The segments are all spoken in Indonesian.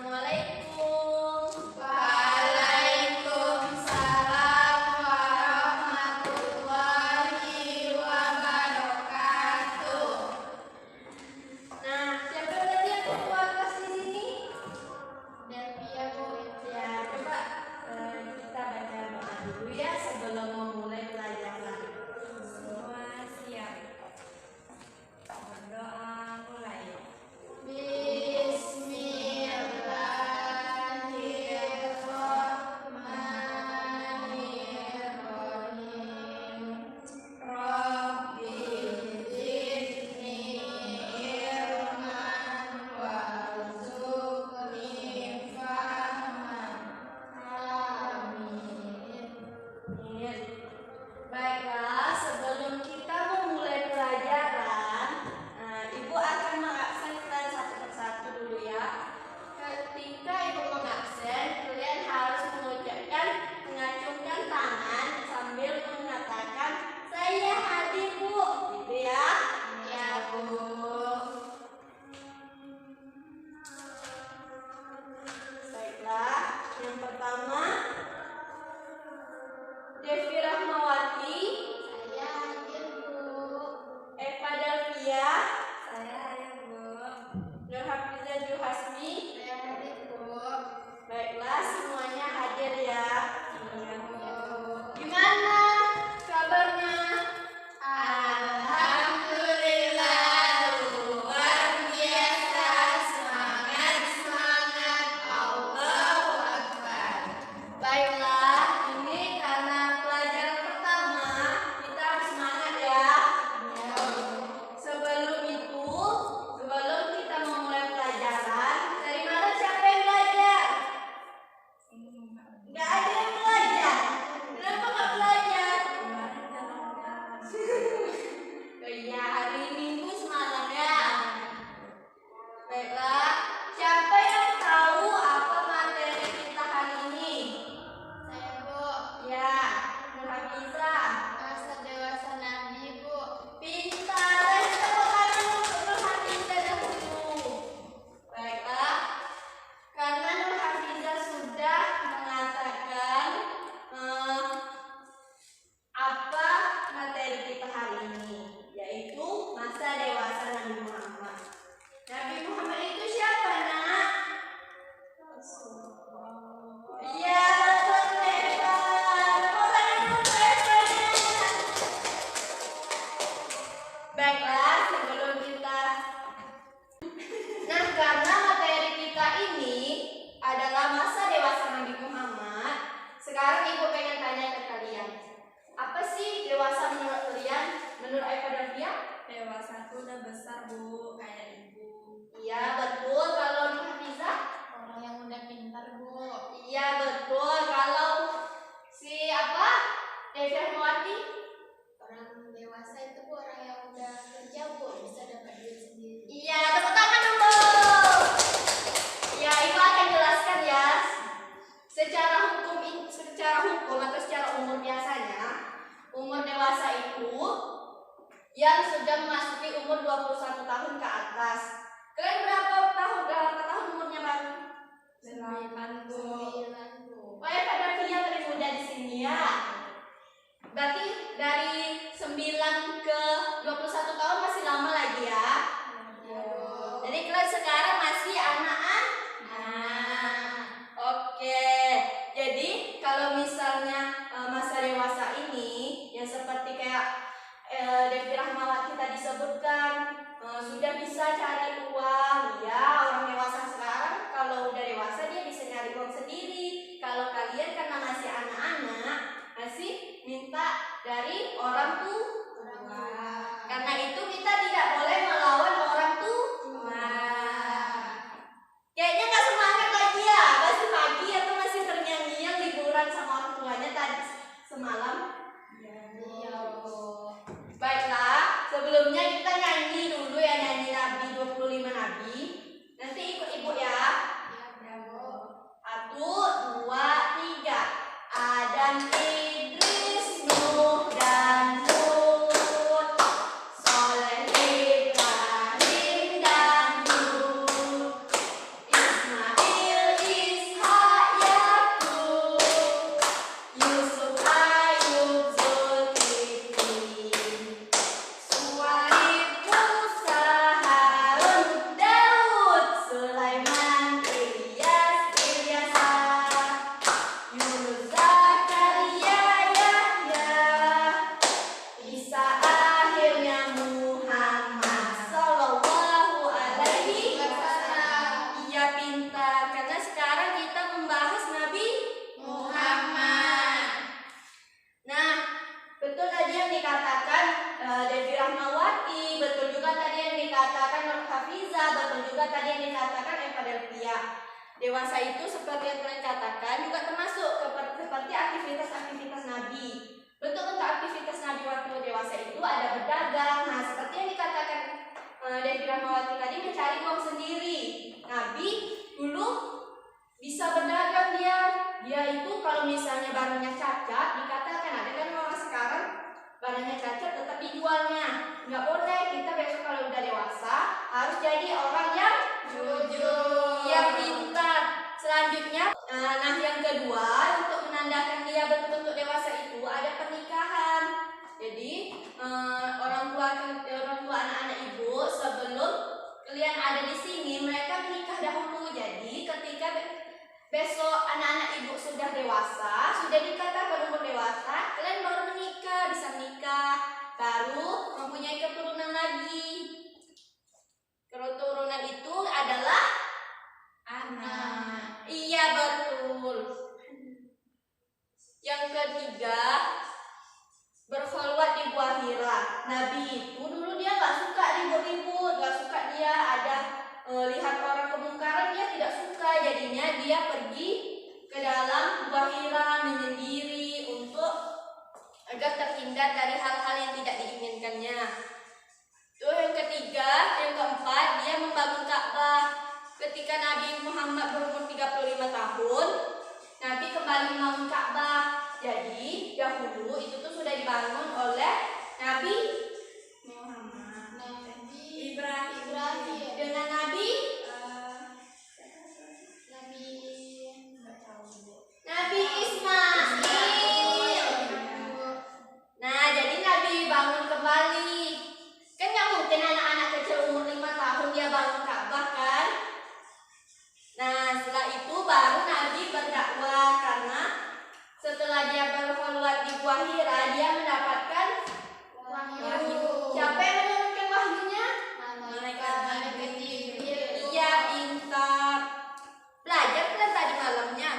Assalamualaikum. Waalaikumsalam warahmatullahi wabarakatuh. Nah, siapa tadi yang ketua kelas di sini? Devi ya Bu. Ya, coba kita baca doa dulu ya sebelum memulai pelajaran. Semua siap. Berdoa mulai. Bismillahirrahmanirrahim. Rabbi zidni ilman warzuqni fahman. Amin. Baiklah, sebelum kita memulai pelajaran, Ibu akan mengabsenkan satu persatu dulu ya. Ketika Ibu mengabsen, kalian harus mengacungkan tangan sambil mengatakan, "Saya hadir, Bu." Gitu ya. Ya Bu. Baiklah, yang pertama Devi Rahmawati, Saya hadir Bu. Eva Delvia, Saya hadir Bu. Nur Hafizah Juhasmi. Saya hadir Bu. Baiklah, semuanya hadir ya. Iya Bu. Gimana kabarnya? Alhamdulillah luar biasa, semangat semangat, Allahu Akbar. Baiklah, ini karena pelajaran pertama, kita harus semangat ya. Sebelum kita memulai pelajaran, dari mana siapa yang belajar? Nggak ada yang belajar. Kenapa nggak belajar? Oh iya, hari Minggu semalam ya. Baiklah, siapa yang tahu apa materi kita hari ini? Saya Bu. Ya, Nur Hafizah. Masa dewasa Nabi Bu. Pintar, dan tepuk tangan untuk Nur Hafizah dahulu. Baiklah, karena Nur Hafizah sudah mengatakan apa materi kita hari ini, yaitu masa dewasa Nabi Muhammad. Nabi Muhammad itu siapa, Nak? Iya, betul, Eva. Tepuk tangan untuk Eva. Baiklah, sebelum kita karena materi kita ini adalah masa dewasa Nabi Muhammad, sekarang Ibu pengen tanya ke kalian. Apa sih dewasa menurut kalian? Menurut Eva Delvia? Dewasaku udah besar Bu, kayak Ibu. Iya, betul. Kalau Nur Hafizah? Orang yang udah pintar Bu. Iya, betul. Kalau si apa? Devi Rahmawati? Orang dewasa itu Bu, orang yang udah kerja Bu, bisa dapat duit sendiri. Iya, tepuk tangan dulu. Ya, Ibu akan jelaskan ya. Secara hukum atau secara umur biasanya, umur dewasa itu yang sudah memasuki umur 21 tahun ke atas. Kalian berapa tahun umurnya baru? 9 Bu. Oh ya, pada yang paling muda di sini ya. Berarti dari 9 ke 21 tahun masih lama lagi ya. Jadi kalian sekarang masih anak-anak. Oke. Jadi kalau misalnya masa dewasa ini yang seperti kayak Devi Rahmawati tadi sebutkan, sudah bisa cari uang ya. Orang dewasa sekarang kalau udah dewasa dia bisa nyari uang sendiri. Kalau kalian karena masih anak-anak masih minta dari orang tua. Karena itu kita tidak boleh melawan orang tua. Kayaknya nggak semangat lagi ya. Masih pagi atau masih terngiang-ngiang liburan sama orang tuanya tadi semalam. Iya Bu. Baiklah, sebelumnya kita nyanyi dulu ya, nyanyi Nabi 25 Nabi. Nanti ikut Ibu ya. Ya Bu. 1, 2, 3. Adam, Idris, Nuh dan Hud, Soleh, Ibrahim dan Lut, Ismail Hafiza. Betul juga tadi yang dikatakan oleh Pak Delvia. Dewasa itu seperti yang telah dikatakan juga termasuk seperti aktivitas-aktivitas Nabi. Bentuk-bentuk aktivitas Nabi waktu dewasa itu ada berdagang. Nah, seperti yang dikatakan Devi Rahmawati tadi, mencari uang sendiri. Nabi dulu bisa berdagang dia. Dia itu kalau misalnya barangnya cacat, dikatakan ada kan orang sekarang barangnya cacat tetap dijualnya. Nggak boleh, kita besok kalau udah dewasa harus jadi orang yang jujur, yang pintar. Selanjutnya, nah yang kedua untuk menandakan dia bentuk-bentuk dewasa itu ada pernikahan. Jadi orang tua anak-anak ibu sebelum kalian ada di sini mereka menikah dahulu. Jadi ketika besok anak-anak ibu sudah dewasa, sudah dikatakan umur dewasa, kalian baru menikah, bisa menikah, baru mempunyai keturunan lagi. Keturunan itu adalah anak. Iya betul. Yang ketiga, berkhulwat di Gua Hira. Nabi itu dulu dia nggak suka ribut-ribut, nggak suka dia ada lihat orang kemungkaran, dia tidak suka. Jadinya dia pergi ke dalam Gua Hira menyendiri untuk agar terhindar dari hal-hal yang tidak diinginkannya. Itu yang ketiga. Yang keempat, dia membangun Ka'bah. Ketika Nabi Muhammad berumur 35 tahun, Nabi kembali membangun Ka'bah. Jadi dahulu itu tuh sudah dibangun oleh Nabi Muhammad, Ibrahim dengan Nabi Ismail. Nah, jadi Nabi bangun kembali. Kan nggak mungkin anak-anak kecil umur 5 tahun dia bangun Ka'bah kan? Nah, setelah itu baru Nabi berdakwah, karena setelah dia berkhulwat di Gua Hira, dia mendapatkan wahyu. Siapa yang menurunkan wahyunya? Malaikat Jibril. Iya, pintar. Belajar kan tadi malamnya?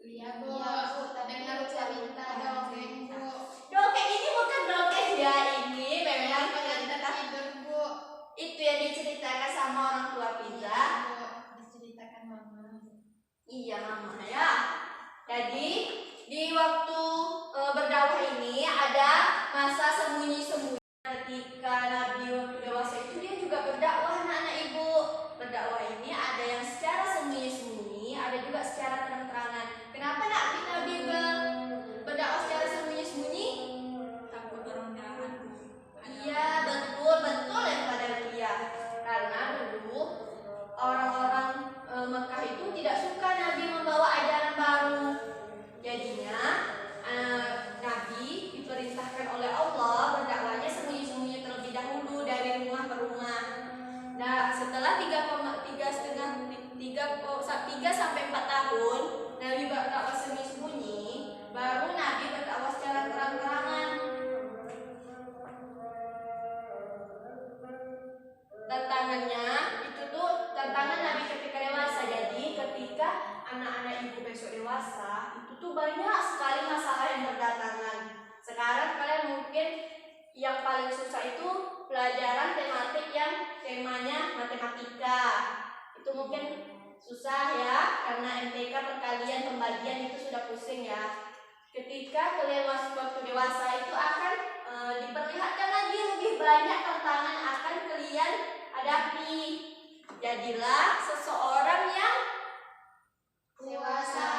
Iya Bu, dengar cerita dongeng Bu. Dongeng ini bukan dongeng ya, ini memang Tidur Bu. itu yang diceritakan sama orang tua kita. Diceritakan Mama. Iya mama ya. Jadi di waktu berdakwah ini ada masa sembunyi-sembunyi. Ketika Nabi waktu dewasa itu dia juga berdakwah anak-anak ibu. Berdakwah ini ada yang secara sembunyi-sembunyi, ada juga secara terang-terangan. Kenapa Nabi berdakwah secara sembunyi-sembunyi? Takut orang jahat. Iya betul ya pada dia. Karena dulu orang-orang Mekah itu tidak suka Nabi membawa ajaran baru. Jadinya Nabi diperintahkan oleh Allah berdakwahnya sembunyi-sembunyi terlebih dahulu dari rumah ke rumah. Nah, setelah 3 sampai 4 tahun Nabi berdakwah sembunyi-sembunyi, baru Nabi berdakwah secara terang-terangan. Tantangannya itu tuh tantangan Nabi ketika dewasa. Jadi ketika anak-anak ibu besok dewasa, itu tuh banyak sekali masalah yang berdatangan. Sekarang kalian mungkin yang paling susah itu pelajaran tematik yang temanya matematika. Itu mungkin susah ya, karena MTK perkalian pembagian itu sudah pusing ya. Ketika kalian waktu dewasa itu akan diperlihatkan lagi lebih banyak tantangan akan kalian hadapi. Jadilah seseorang yang Dewasa.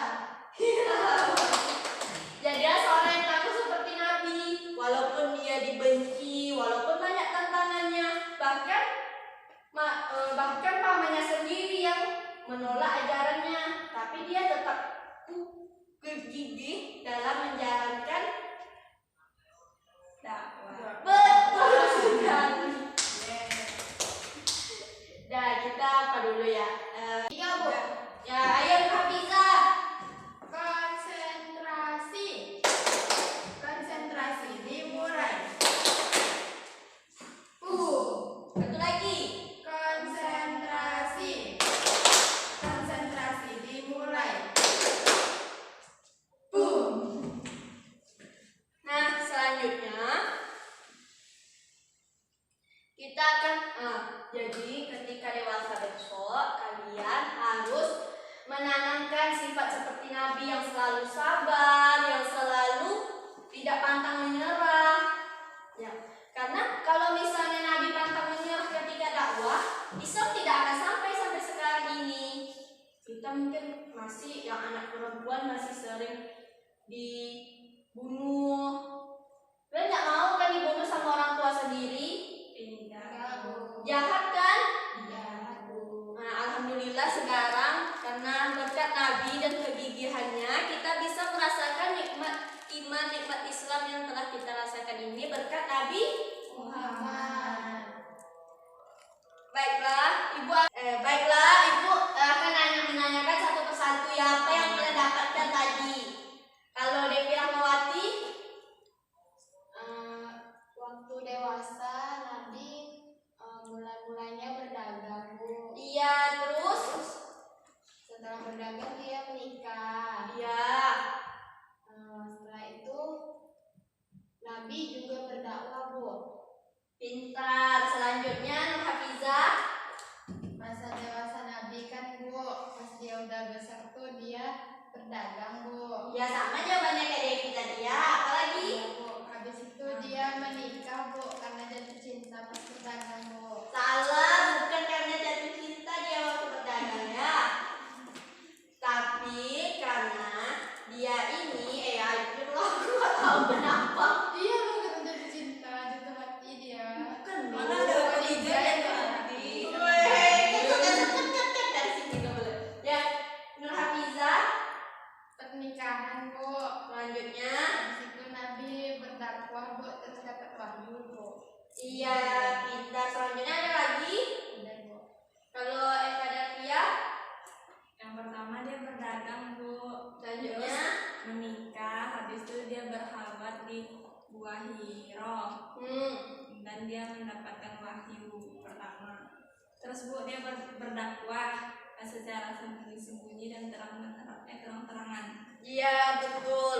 Jadilah seorang yang takut seperti Nabi. Walaupun dia dibenci, walaupun banyak tantangannya, bahkan pamannya sendiri yang menolak ajarannya, tapi dia tetap gigih dalam menjalankan dakwah. Betul sekali. Dah, kita apa dulu ya? Iya Bu. Ya, ayo Hafiza. Konsentrasi. Konsentrasi dimulai. Satu lagi. Konsentrasi. Konsentrasi dimulai. kita akan jadi ketika dewasa besok kalian harus menanamkan sifat seperti Nabi yang selalu sabar, yang selalu tidak pantang menyerah. Ya, karena kalau misalnya Nabi pantang menyerah ketika dakwah, Islam tidak akan sampai sekarang ini. Kita mungkin masih yang anak perempuan masih sering dibunuh. Kalian nggak mau kan dibunuh sama orang tua sendiri? Enggak, Bu. Jahat kan? Iya, Bu. Nah, alhamdulillah sekarang karena berkat Nabi dan kegigihannya kita bisa merasakan nikmat iman, nikmat Islam yang telah kita rasakan ini berkat Nabi Muhammad. Baiklah, Ibu akan menanyakan satu persatu ya apa yang kalian dapatkan tadi. Kalau Devi Rahmawati, Waktu dewasa Nabi mulai-mulainya berdagang, Bu. iya terus, Setelah berdagang dia menikah. iya, Setelah itu Nabi juga berdakwah, Bu. pintar. Selanjutnya Nur Hafizah, Masa dewasa Nabi kan, Bu, pas dia udah besar tuh dia berdagang, Bu. ya sama jawabannya kayak Devi tadi ya. Apalagi? Iya, Bu. Habis itu dia menikah, Bu, karena jatuh cinta pas berdagang, Bu. Salah, bukan karena jatuh cinta dia waktu berdagang ya. Tapi karena dia ini, aku nggak tahu kenapa. Iya, Bu, karena jatuh cinta, jatuh hati dia. Bukan, Mana ada ada ketiga ketiga yang yang hati. hati. Ket dari sini nggak boleh. Ya, Nur Hafizah. Pernikahan, Bu. Selanjutnya, Habis itu Nabi berdakwah, Bu, terus dapat wahyu, Bu. iya pintar. Selanjutnya ada lagi. Udah, Bu. Kalau Eva Davia, Yang pertama dia berdagang, Bu. selanjutnya, Menikah, habis itu dia berkhawat di Gua Hiro dan dia mendapatkan wahyu pertama. Terus Bu dia berdakwah secara sembunyi-sembunyi dan terang-terangan. iya betul.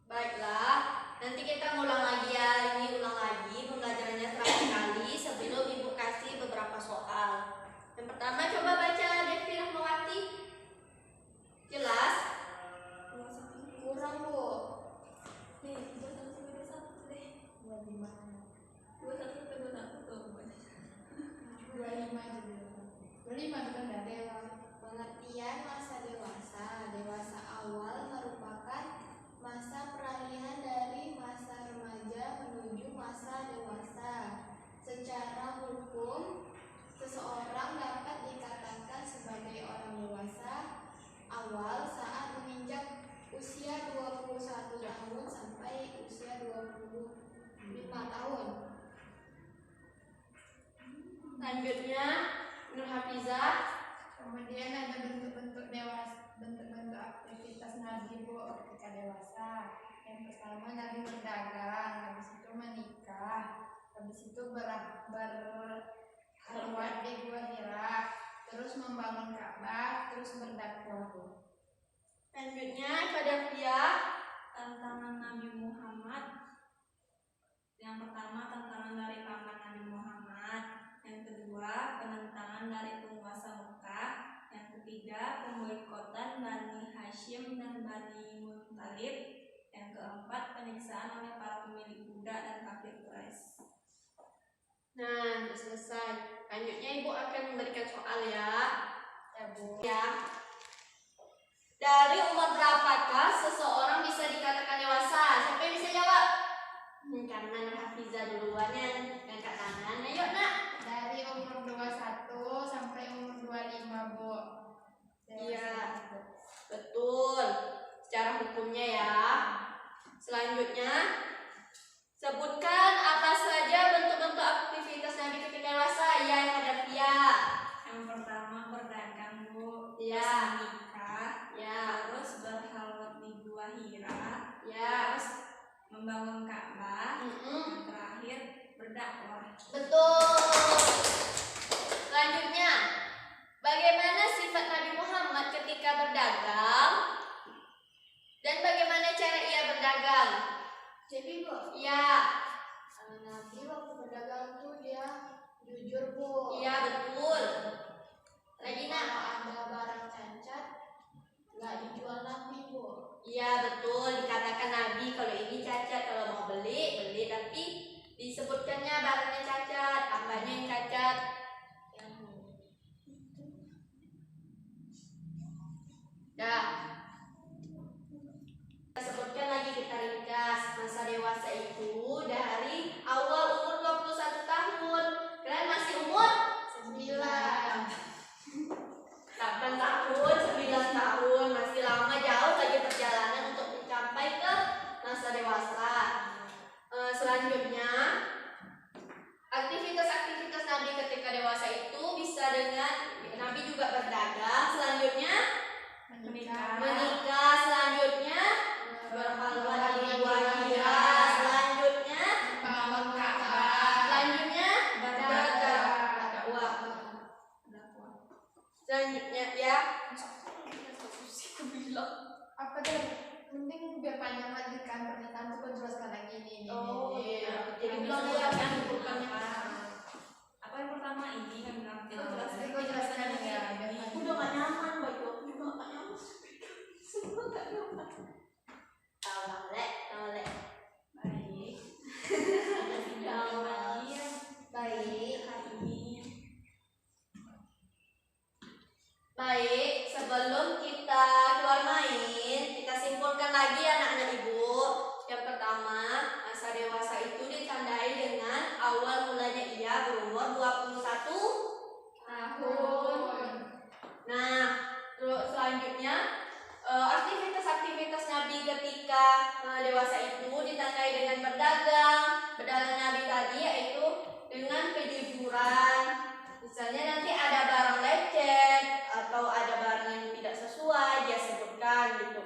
Baiklah, nanti kita ngulang lagi ya. Ini ulang lagi pembelajarannya terakhir kali sebelum Ibu kasih beberapa soal. Yang pertama coba baca Devi Rahmawati. Jelas? Kurang, Bu. Nih, 21 deh. 21 tuh. 25 juga. 25 bukan dah dewa. Pengertian masa dewasa. Dewasa awal merupakan masa peralihan dari masa remaja menuju masa dewasa. Secara hukum, seseorang dapat dikatakan sebagai orang dewasa awal saat menginjak usia 21 tahun sampai usia 25 tahun. Selanjutnya Nur Hafizah. Kemudian ada bentuk-bentuk dewasa, bentuk-bentuk aktivitas Nabi, Bu, ketika dewasa. Yang pertama Nabi berdagang, habis itu menikah, habis itu berkhawat di Gua Hira, terus membangun Ka'bah, terus berdakwah, Bu. Selanjutnya Eva Davia. Tantangan Nabi Muhammad. Yang pertama tantangan dari paman Nabi Muhammad. Yang kedua penentangan dari penguasa Mekah. Yang ketiga pemboikotan Bani Hashim dan Bani Muttalib. Yang keempat penyiksaan oleh para pemilik kuda dan kafir Quraisy. Nah, sudah selesai. Selanjutnya Ibu akan memberikan soal ya. Ya, Bu. Ya. Dari umur berapakah seseorang bisa dikatakan dewasa? Siapa yang bisa jawab? Karena Nur Hafizah duluan yang angkat tangan. Ayo nak. Dari umur 21 sampai umur 25, Bu. Iya. Betul. Secara hukumnya ya. Selanjutnya, sebutkan apa saja bentuk-bentuk aktivitas Nabi ketika dewasa. Ya, Eva Davia. Yang pertama berdagang, Bu. Iya. Terus menikah. Ya, Terus berhalwat di Gua Hira. ya. Terus membangun Ka'bah. Mm-mm. Yang terakhir berdagang. jujur Bu. Iya betul. Lagi nak. Kalau ada barang cacat nggak dijual lagi Bu. Iya betul, dikatakan Nabi kalau ini cacat, kalau mau beli, tapi disebutkannya barangnya cacat, apanya yang cacat? Dah. Kita sebutkan lagi, kita ringkas. Masa dewasa itu dari awal umur 21 tahun. Kalian masih umur 9. 8 tahun, 9 tahun, masih lama, jauh lagi perjalanan untuk mencapai ke masa dewasa. Selanjutnya, aktivitas-aktivitas Nabi ketika dewasa itu bisa dengan Nabi juga berdagang. Selanjutnya menikah. Selanjutnya berhaluan di Wahira. Selanjutnya Bangun Ka'bah. selanjutnya berdakwah. Selanjutnya ya. Apa tuh? Mending biar panjang lagi kan pernyataan tuh kan jelaskan lagi nih. Oh, iya. Jadi Kami belum jelaskan jelaskan bukannya bukannya. apa yang pertama ini kami bilang tidak Oh, jelas. gue jelaskan ya. Aku udah gak nyaman, baju aku juga gak nyaman. Semua gak nyaman. Tolek. Baik. Baik. Hari ini Baik, sebelum kita keluar main, kita simpulkan lagi anak-anak ibu. Yang pertama, masa dewasa itu ditandai dengan awal mulanya ia berumur 21 tahun. Nah, terus selanjutnya aktivitas-aktivitas Nabi ketika dewasa itu ditandai dengan berdagang. Berdagang Nabi tadi yaitu dengan kejujuran. Misalnya nanti ada barang lecet atau ada barang yang tidak sesuai, dia sebutkan gitu.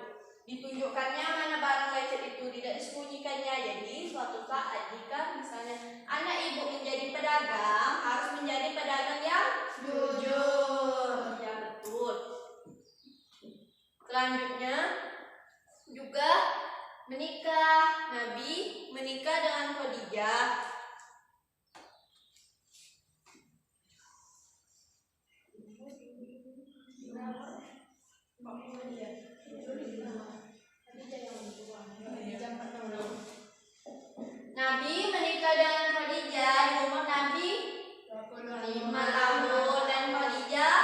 Ditunjukkannya mana barang lecet itu, tidak disembunyikannya. Jadi suatu saat jika misalnya anak ibu menjadi pedagang, harus menjadi pedagang yang jujur. Ya betul. Selanjutnya juga menikah. Nabi menikah dengan Khadijah. Nabi menikah dengan Khadijah di umur Nabi 5 tahun dan Khadijah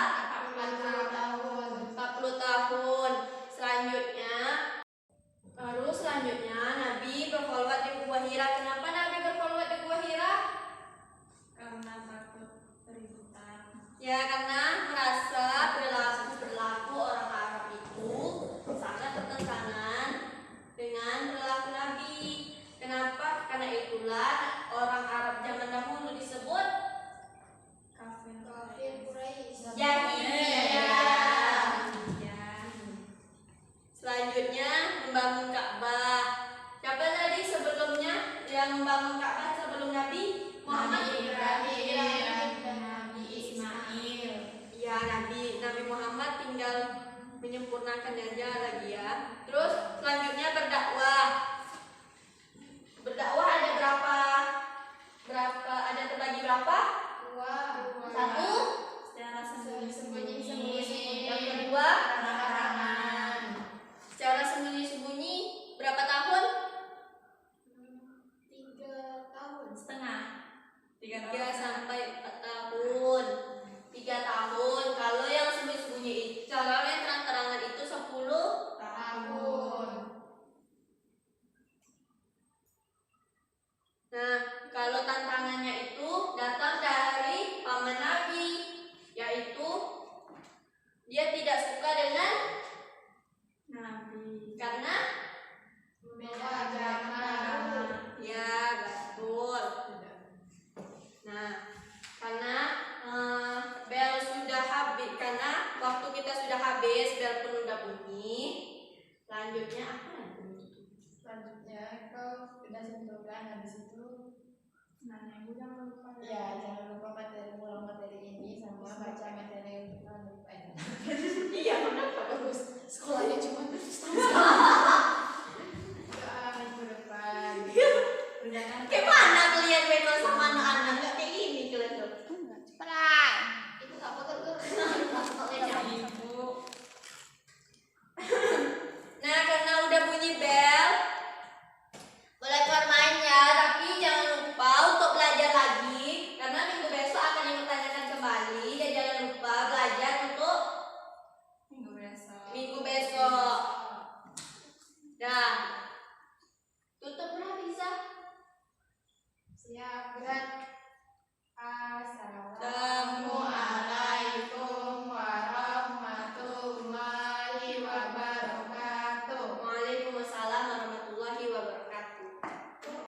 40 tahun. Selanjutnya Nabi berkhulwat di Gua Hira. Kenapa Nabi berkhulwat di Gua Hira? karena takut keributan. Ya karena merasa berlaku orang Arab itu sangat bertentangan dengan perilaku Nabi. Kenapa? Karena itulah orang Arab zaman dahulu disebut Kafir Quraisy. jahiliyah. Ya. Selanjutnya membangun Ka'bah. Siapa tadi sebelumnya yang membangun Ka'bah sebelum Nabi? Muhammad Nabi Ibrahim dan Nabi Ismail. Ya, Nabi Muhammad tinggal menyempurnakan aja lagi ya. Terus selanjutnya berdakwah. Berdakwah ada berapa? Ada terbagi berapa? 2. 1. Secara Sembunyi-sembunyi. Yang kedua, Terang-terangan. secara sembunyi-sembunyi berapa tahun? 3 tahun. setengah. 3 3 sampai 4 tahun. 3 tahun. Kalau yang sembunyi-sembunyi itu, kalau yang terang-terangan itu 10 Tahun. Nah, kalau tantangannya itu datang dari paman Nabi, yaitu dia tidak suka dengan Nabi. karena Beda agama. ya betul. Nah, karena bel sudah habis, karena waktu kita sudah habis, bel pun udah bunyi. Selanjutnya apa lagi? Selanjutnya kau sudah simpulkan habis itu. Nanya ibu jangan lupa. Ya, jangan lupa ulang materi ini sama baca materi yang kita lupa. Iya, benar. Bagus. Sekolahnya cuma minggu depan. Undangan Gimana kalian beda sama anak-anak? Nggak kayak gini kalian tuh. akhirat